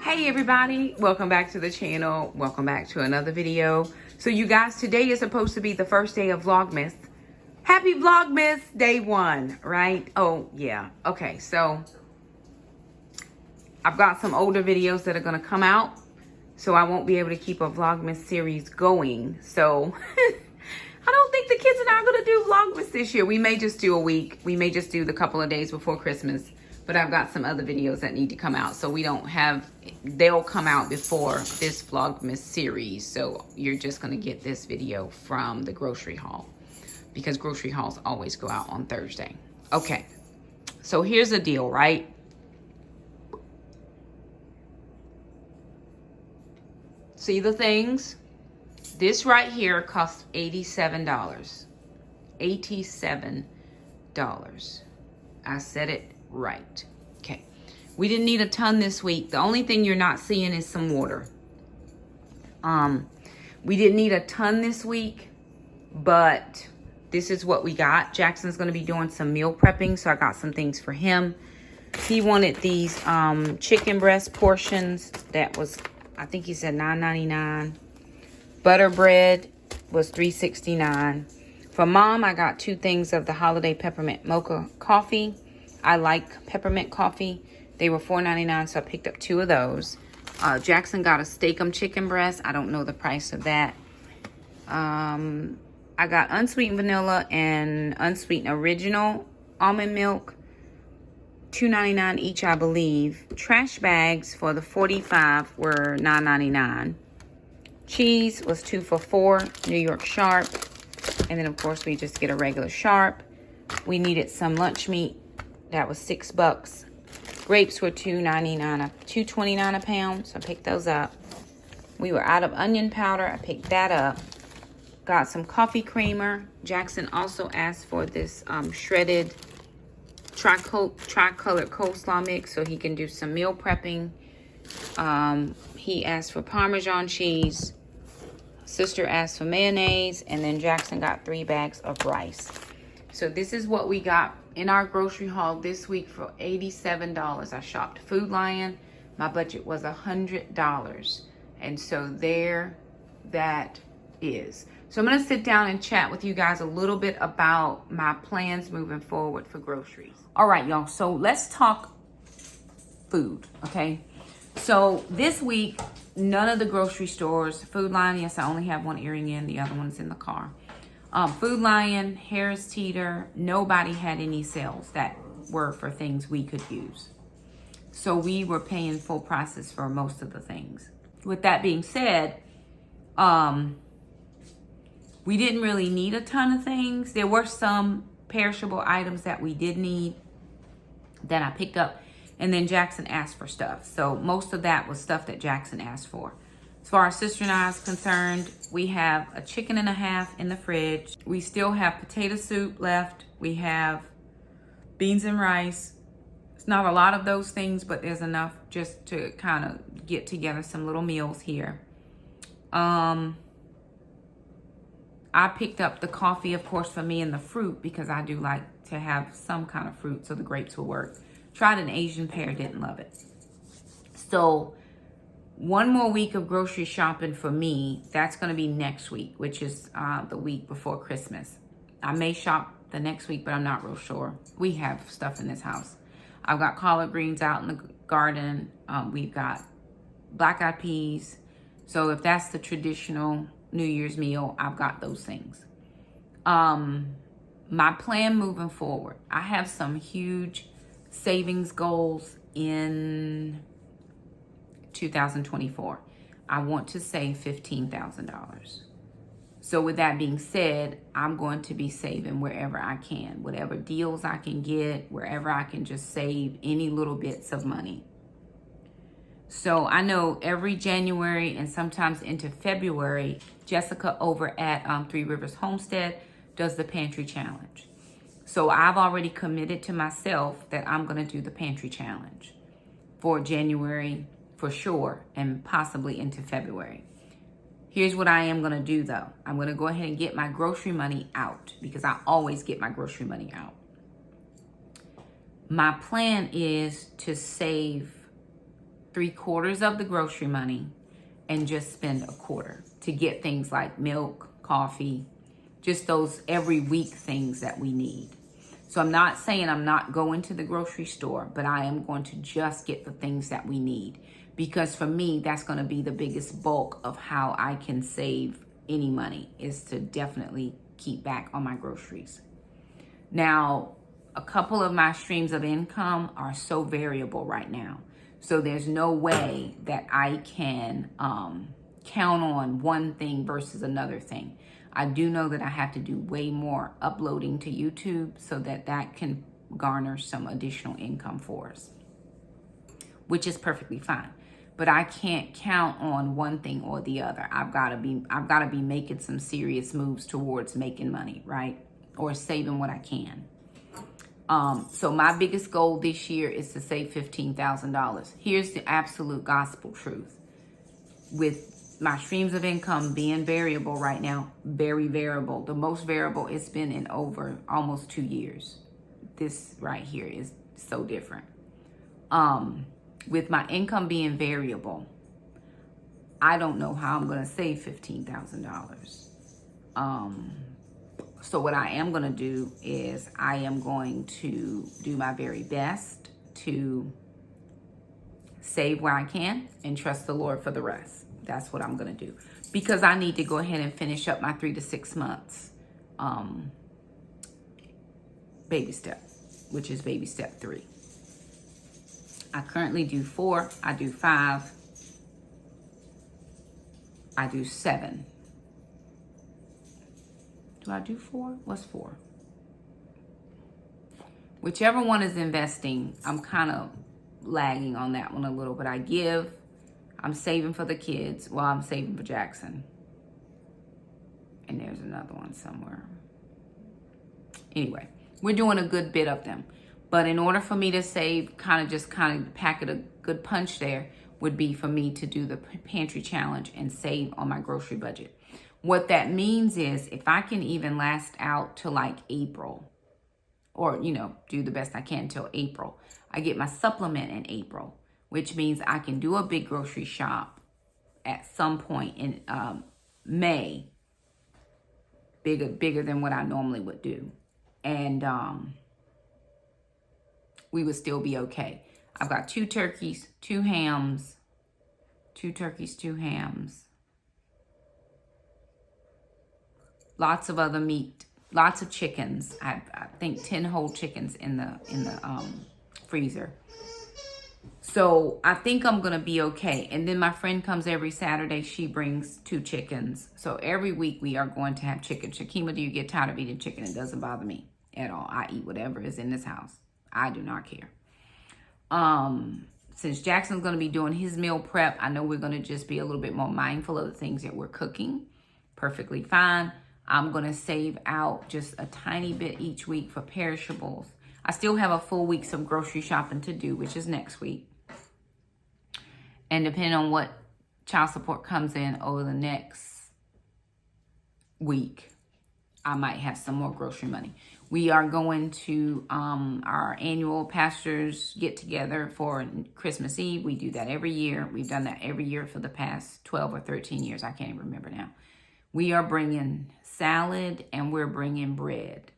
Hey everybody, welcome back to the channel. Welcome back to another video. So you guys, today is supposed to be the first day of Vlogmas. Happy Vlogmas day 1, right? Oh yeah. Okay, so I've got some older videos that are gonna come out, so I won't be able to keep a Vlogmas series going. So I don't think the kids and I are gonna do Vlogmas this year. We may just do a week. We may just do the couple of days before Christmas. But I've got some other videos that need to come out. So we don't have, they'll come out before this Vlogmas series. So you're just gonna get this video from the grocery haul, because grocery hauls always go out on Thursday. Okay, so here's the deal, right? See the things? This right here costs $87. $87. I said it right. Okay. We didn't need a ton this week. The only thing you're not seeing is some water. We didn't need a ton this week, but this is what we got. Jackson's going to be doing some meal prepping, so I got some things for him. He wanted these chicken breast portions. That was, I think he said $9.99. Butter bread was $3.69. For Mom, I got 2 things of the holiday peppermint mocha coffee. I like peppermint coffee. They were $4.99, so I picked up 2 of those. Jackson got a steak-um chicken breast. I don't know the price of that. I got unsweetened vanilla and unsweetened original almond milk. $2.99 each, I believe. Trash bags for the 45 were $9.99. Cheese was 2 for $4, New York Sharp. And then, of course, we just get a regular Sharp. We needed some lunch meat. That was $6. Grapes were $2.29 a pound, so I picked those up. We were out of onion powder. I picked that up. Got some coffee creamer. Jackson also asked for this shredded tricolored coleslaw mix so he can do some meal prepping. He asked for Parmesan cheese. Sister asked for mayonnaise, and then Jackson got 3 bags of rice. So this is what we got in our grocery haul this week for $87. I shopped Food Lion. My budget was $100. And so there that is. So I'm going to sit down and chat with you guys a little bit about my plans moving forward for groceries. All right, y'all. So let's talk food, okay? So this week, none of the grocery stores, Food Lion, yes, I only have one earring in, the other one's in the car. Food Lion, Harris Teeter, nobody had any sales that were for things we could use. So we were paying full prices for most of the things. With that being said, we didn't really need a ton of things. There were some perishable items that we did need that I picked up. And then Jackson asked for stuff. So most of that was stuff that Jackson asked for. As far as sister and I is concerned, we have a chicken and a half in the fridge. We still have potato soup left. We have beans and rice. It's not a lot of those things, but there's enough just to kind of get together some little meals here. I picked up the coffee, of course, for me, and the fruit, because I do like to have some kind of fruit, so the grapes will work. Tried an Asian pear, didn't love it. So one more week of grocery shopping for me. That's going to be next week, which is the week before Christmas. I may shop the next week, but I'm not real sure. We have stuff in this house. I've got collard greens out in the garden. We've got black-eyed peas. So if that's the traditional New Year's meal, I've got those things. My plan moving forward, I have some huge savings goals in 2024. I want to save $15,000. So with that being said, I'm going to be saving wherever I can, whatever deals I can get, wherever I can just save any little bits of money. So I know every January and sometimes into February, Jessica over at 3 Rivers Homestead does the Pantry Challenge. So I've already committed to myself that I'm going to do the Pantry Challenge for January for sure, and possibly into February. Here's what I am going to do though. I'm going to go ahead and get my grocery money out, because I always get my grocery money out. My plan is to save 3/4 of the grocery money and just spend 1/4 to get things like milk, coffee, just those every week things that we need. So I'm not saying I'm not going to the grocery store, but I am going to just get the things that we need. Because for me, that's going to be the biggest bulk of how I can save any money, is to definitely keep back on my groceries. Now, a couple of my streams of income are so variable right now. So there's no way that I can count on one thing versus another thing. I do know that I have to do way more uploading to YouTube so that that can garner some additional income for us, which is perfectly fine. But I can't count on one thing or the other. I've got to be making some serious moves towards making money, right? Or saving what I can. So my biggest goal this year is to save $15,000. Here's the absolute gospel truth. With my streams of income being variable right now, very variable. The most variable it's been in over almost 2 years. This right here is so different. With my income being variable, I don't know how I'm going to save $15,000. So what I am going to do is I am going to do my very best to save where I can and trust the Lord for the rest. That's what I'm going to do, because I need to go ahead and finish up my 3 to 6 months baby step, which is baby step 3. I currently do 4, I do 5, I do 7. Do I do 4? What's 4? Whichever one is investing, I'm kind of lagging on that one a little, but I'm saving for the kids while I'm saving for Jackson. And there's another one somewhere. Anyway, we're doing a good bit of them. But in order for me to save, kind of pack it a good punch there, would be for me to do the pantry challenge and save on my grocery budget. What that means is if I can even last out to like April, or, do the best I can till April, I get my supplement in April, which means I can do a big grocery shop at some point in May, bigger than what I normally would do. And we would still be okay. I've got 2 turkeys, 2 hams, 2 turkeys, 2 hams, lots of other meat, lots of chickens. I think 10 whole chickens in the freezer. So I think I'm going to be okay. And then my friend comes every Saturday. She brings 2 chickens. So every week we are going to have chicken. Shakema, do you get tired of eating chicken? It doesn't bother me at all. I eat whatever is in this house. I do not care. Since Jackson's going to be doing his meal prep, I know we're going to just be a little bit more mindful of the things that we're cooking. Perfectly fine. I'm going to save out just a tiny bit each week for perishables. I still have a full week of grocery shopping to do, which is next week. And depending on what child support comes in over the next week, I might have some more grocery money. We are going to our annual pastors get together for Christmas Eve. We do that every year. We've done that every year for the past 12 or 13 years. I can't even remember now. We are bringing salad and we're bringing bread,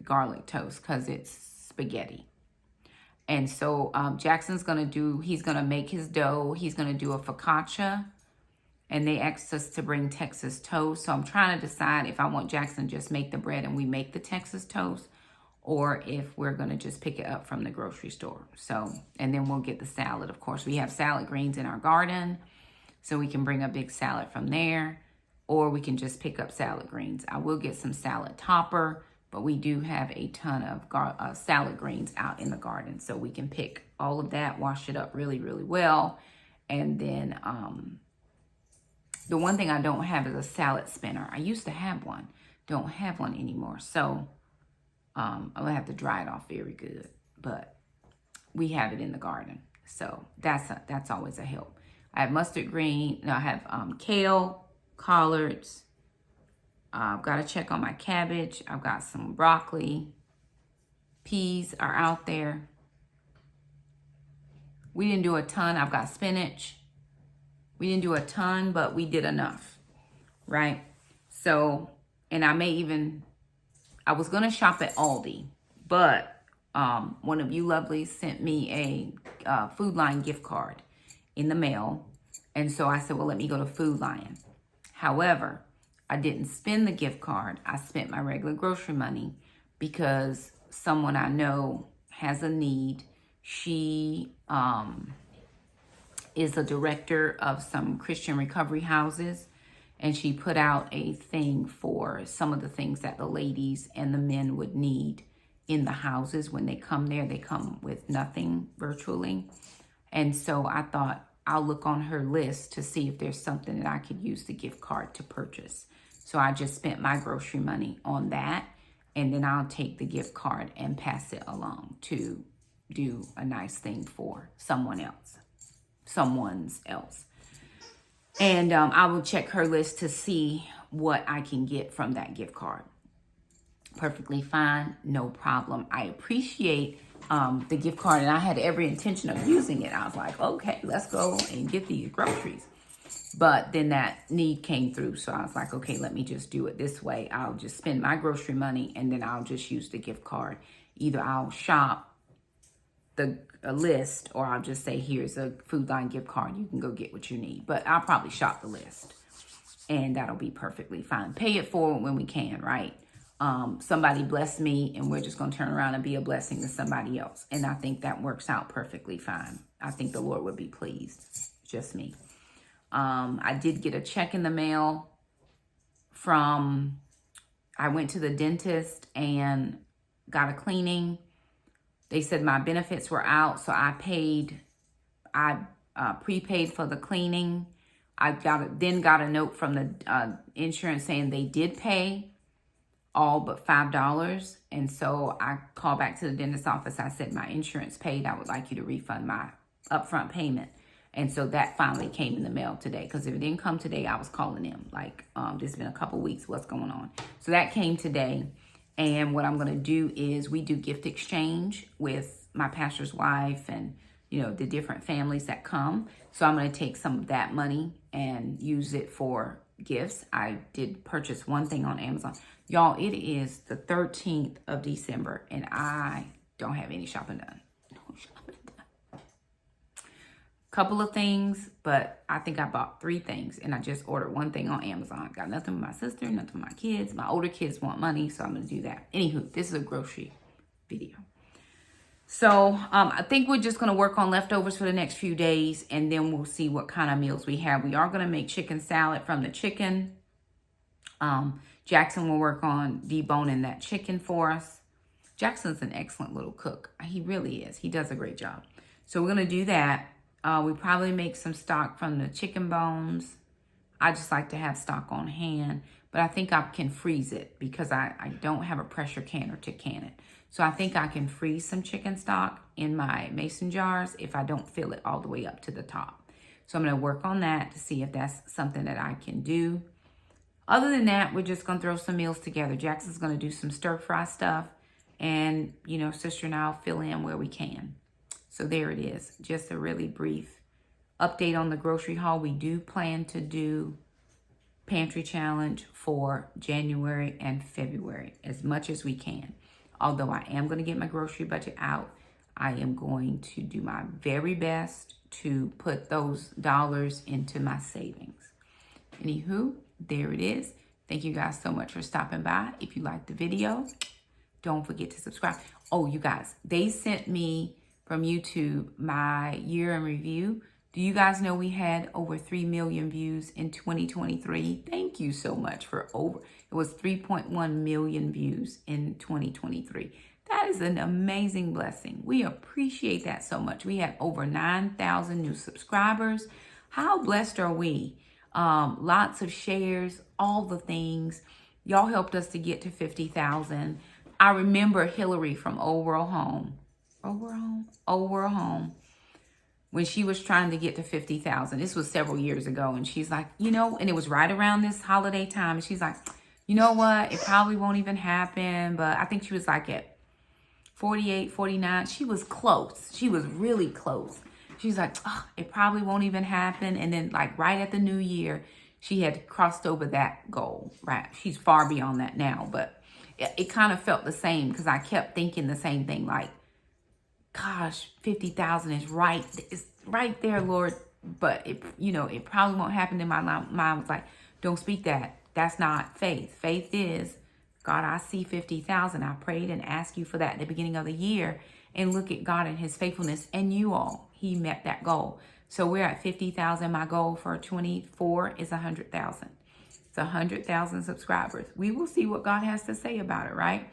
garlic toast, because it's spaghetti. And so Jackson's he's going to make his dough. He's going to do a focaccia. And they asked us to bring Texas toast. So I'm trying to decide if I want Jackson to just make the bread and we make the Texas toast, or if we're going to just pick it up from the grocery store. So, and then we'll get the salad. Of course, we have salad greens in our garden, so we can bring a big salad from there, or we can just pick up salad greens. I will get some salad topper, but we do have a ton of salad greens out in the garden. So we can pick all of that, wash it up really, really well. And then the one thing I don't have is a salad spinner. I used to have one. Don't have one anymore. So I'm going to have to dry it off very good. But we have it in the garden. So that's always a help. I have mustard green. No, I have kale, collards. I've got to check on my cabbage. I've got some broccoli. Peas are out there. We didn't do a ton. I've got spinach. We didn't do a ton, but we did enough, right? So, and I was going to shop at Aldi, but one of you lovelies sent me a Food Lion gift card in the mail. And so I said, well, let me go to Food Lion. However, I didn't spend the gift card. I spent my regular grocery money because someone I know has a need. She is a director of some Christian recovery houses, and she put out a thing for some of the things that the ladies and the men would need in the houses when they come there. They come with nothing virtually. And so I thought I'll look on her list to see if there's something that I could use the gift card to purchase. So I just spent my grocery money on that, and then I'll take the gift card and pass it along to do a nice thing for someone's else. And I will check her list to see what I can get from that gift card. Perfectly fine, no problem. I appreciate the gift card, and I had every intention of using it. I was like, okay, let's go and get these groceries. But then that need came through, so I was like, okay, let me just do it this way. I'll just spend my grocery money, and then I'll just use the gift card. Either I'll shop a list, or I'll just say, here's a Food Line gift card. You can go get what you need. But I'll probably shop the list, and that'll be perfectly fine. Pay it forward when we can, right? Somebody bless me, and we're just going to turn around and be a blessing to somebody else. And I think that works out perfectly fine. I think the Lord would be pleased. Just me. I did get a check in the mail I went to the dentist and got a cleaning. They said my benefits were out, so I prepaid for the cleaning. I then got a note from the insurance saying they did pay all but $5. And so I called back to the dentist's office. I said, my insurance paid. I would like you to refund my upfront payment. And so that finally came in the mail today, because if it didn't come today, I was calling them like, this has been a couple weeks. What's going on? So that came today. And what I'm going to do is we do gift exchange with my pastor's wife and, the different families that come. So I'm going to take some of that money and use it for gifts. I did purchase one thing on Amazon. Y'all, it is the 13th of December, and I don't have any shopping done. Couple of things, but I think I bought 3 things, and I just ordered one thing on Amazon. Got nothing for my sister, nothing for my kids. My older kids want money, so I'm going to do that. Anywho, this is a grocery video. So I think we're just going to work on leftovers for the next few days, and then we'll see what kind of meals we have. We are going to make chicken salad from the chicken. Jackson will work on deboning that chicken for us. Jackson's an excellent little cook. He really is. He does a great job. So we're going to do that. We probably make some stock from the chicken bones. I just like to have stock on hand, but I think I can freeze it because I don't have a pressure canner to can it. So I think I can freeze some chicken stock in my mason jars if I don't fill it all the way up to the top. So I'm going to work on that to see if that's something that I can do. Other than that, we're just going to throw some meals together. Jackson's going to do some stir fry stuff, and, sister and I'll fill in where we can. So there it is. Just a really brief update on the grocery haul. We do plan to do Pantry Challenge for January and February as much as we can. Although I am going to get my grocery budget out, I am going to do my very best to put those dollars into my savings. Anywho, there it is. Thank you guys so much for stopping by. If you liked the video, don't forget to subscribe. Oh, you guys, they sent me from YouTube my year in review. Do you guys know we had over 3 million views in 2023? Thank you so much for it was 3.1 million views in 2023. That is an amazing blessing. We appreciate that so much. We had over 9,000 new subscribers. How blessed are we? Lots of shares, all the things. Y'all helped us to get to 50,000. I remember Hillary from Old World Home, when she was trying to get to 50,000. This was several years ago, and she's like, and it was right around this holiday time, and she's like, you know what, it probably won't even happen, but I think she was like at 48, 49. She was close. She was really close. she's like, oh, it probably won't even happen. And then like right at the new year, she had crossed over that goal, right? She's far beyond that now, but it kind of felt the same because I kept thinking the same thing, like, gosh, 50,000 is right. It's right there, Lord. But it, you know, it probably won't happen. In my mind was like, don't speak that. That's not faith. Faith is, God, I see 50,000. I prayed and asked you for that at the beginning of the year. And look at God and his faithfulness. And you all, he met that goal. So we're at 50,000. My goal for 24 is 100,000. It's 100,000 subscribers. We will see what God has to say about it, right?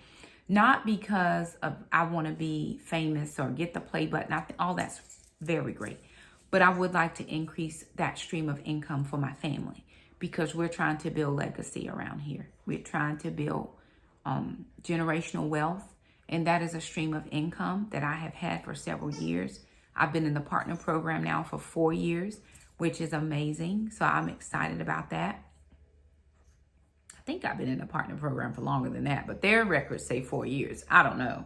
Not because of I want to be famous or get the play button. All that's very great. But I would like to increase that stream of income for my family because we're trying to build legacy around here. We're trying to build generational wealth. And that is a stream of income that I have had for several years. I've been in the partner program now for 4 years, which is amazing. So I'm excited about that. I think I've been in the partner program for longer than that, but their records say 4 years. I don't know.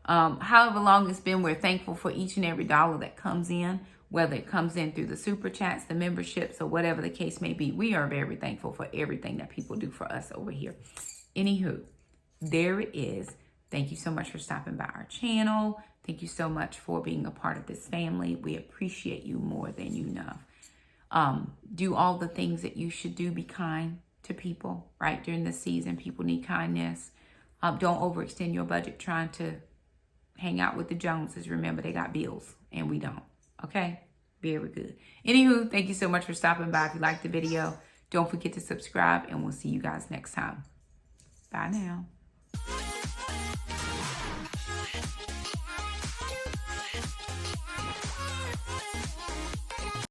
However long it's been, we're thankful for each and every dollar that comes in, whether it comes in through the super chats, the memberships, or whatever the case may be. We are very thankful for everything that people do for us over here. Anywho, there it is. Thank you so much for stopping by our channel. Thank you so much for being a part of this family. We appreciate you more than you know. Do all the things that you should do. Be kind to people, right? During this season, people need kindness. Don't overextend your budget trying to hang out with the Joneses. Remember, they got bills and we don't. Okay? Very good. Anywho, thank you so much for stopping by. If you liked the video, don't forget to subscribe and we'll see you guys next time. Bye now.